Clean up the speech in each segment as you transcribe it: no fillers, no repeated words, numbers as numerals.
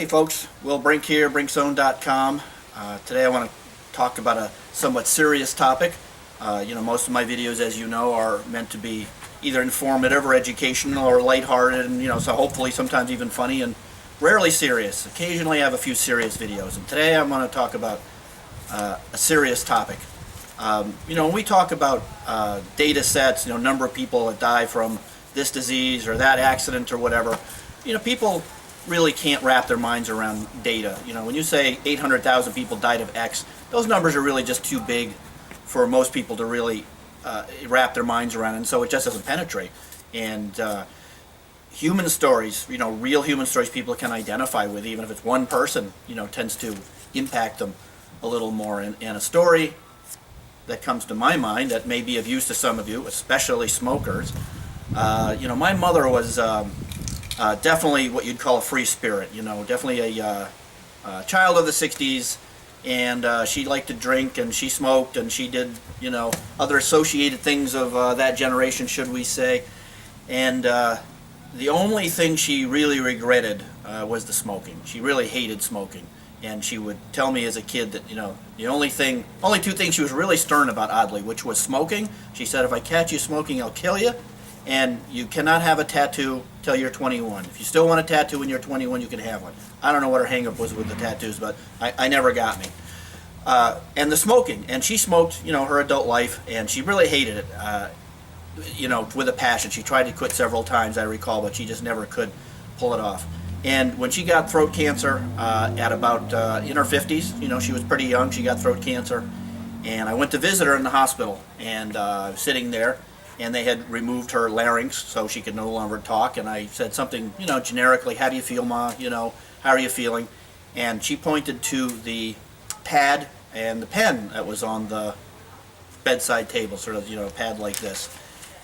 Hey folks, Will Brink here, brinkzone.com. Today I want to talk about a somewhat serious topic. Most of my videos, as you know, are meant to be either informative or educational or lighthearted, and so hopefully sometimes even funny, and rarely serious. Occasionally I have a few serious videos, and today I'm going to talk about a serious topic. When we talk about data sets, number of people that die from this disease or that accident or whatever, people really can't wrap their minds around data. When you say 800,000 people died of X, those numbers are really just too big for most people to really wrap their minds around, and so it just doesn't penetrate. And human stories, real human stories people can identify with, even if it's one person, tends to impact them a little more. And a story that comes to my mind that may be of use to some of you, especially smokers, my mother was definitely what you'd call a free spirit, definitely a child of the 60s, and she liked to drink, and she smoked, and she did, other associated things of that generation, should we say. And the only thing she really regretted was the smoking. She really hated smoking, and she would tell me as a kid that, the only two things she was really stern about, oddly, which was smoking. She said, if I catch you smoking, I'll kill you. And you cannot have a tattoo till you're 21. If you still want a tattoo when you're 21, you can have one. I don't know what her hang-up was with the tattoos, but I never got me. And the smoking. And she smoked, her adult life, and she really hated it, with a passion. She tried to quit several times, I recall, but she just never could pull it off. And when she got throat cancer at about in her 50s, she was pretty young, she got throat cancer. And I went to visit her in the hospital, and I was sitting there, and they had removed her larynx so she could no longer talk, and I said something, generically, how do you feel, Ma? How are you feeling? And she pointed to the pad and the pen that was on the bedside table, sort of, a pad like this.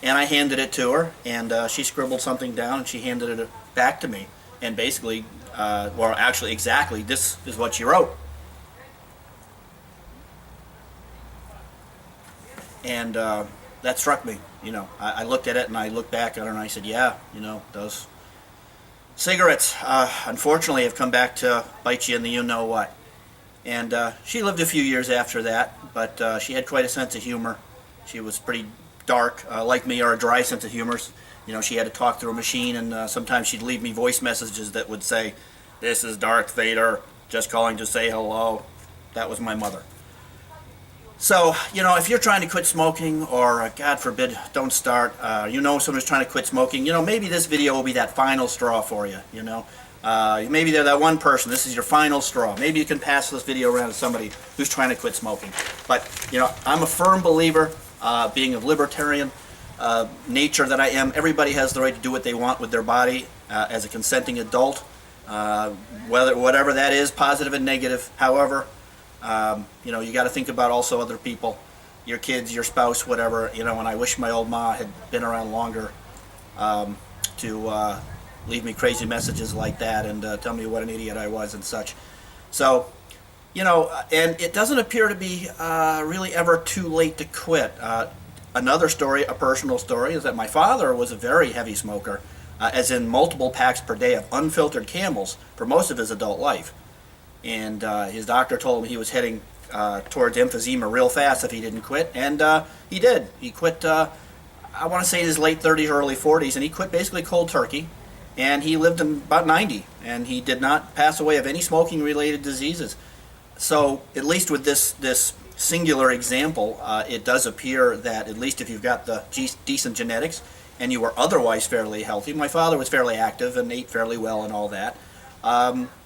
And I handed it to her, and she scribbled something down, and she handed it back to me. And basically, exactly, this is what she wrote. And that struck me. I looked at it, and I looked back at her, and I said, yeah, those cigarettes, unfortunately, have come back to bite you in the you-know-what. And she lived a few years after that, but she had quite a sense of humor. She was pretty dark, like me, or a dry sense of humor. She had to talk through a machine, and sometimes she'd leave me voice messages that would say, this is Darth Vader, just calling to say hello. That was my mother. So, if you're trying to quit smoking, or God forbid, don't start, someone's trying to quit smoking, maybe this video will be that final straw for you, maybe they're that one person, this is your final straw. Maybe you can pass this video around to somebody who's trying to quit smoking. But, I'm a firm believer, being of libertarian nature that I am, everybody has the right to do what they want with their body as a consenting adult, whatever that is, positive and negative. However, you got to think about also other people, your kids, your spouse, whatever, and I wish my old ma had been around longer to leave me crazy messages like that and tell me what an idiot I was and such. So, and it doesn't appear to be really ever too late to quit. Another story, a personal story, is that my father was a very heavy smoker, as in multiple packs per day of unfiltered Camels for most of his adult life. And his doctor told him he was heading towards emphysema real fast if he didn't quit, and he did. He quit, I want to say in his late 30s, early 40s, and he quit basically cold turkey, and he lived in about 90, and he did not pass away of any smoking-related diseases. So, at least with this singular example, it does appear that at least if you've got the decent genetics, and you were otherwise fairly healthy, my father was fairly active and ate fairly well and all that,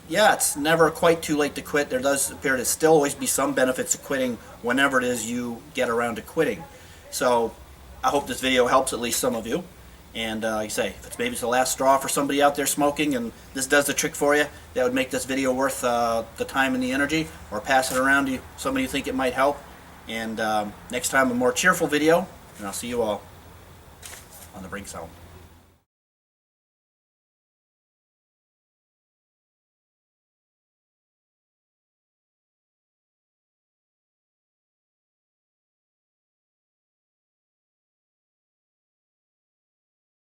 yeah, it's never quite too late to quit. There does appear to still always be some benefits to quitting whenever it is you get around to quitting. So I hope this video helps at least some of you. And like I say, if maybe it's the last straw for somebody out there smoking and this does the trick for you, that would make this video worth the time and the energy, or pass it around to somebody you think it might help. And next time a more cheerful video, and I'll see you all on the Brink Zone.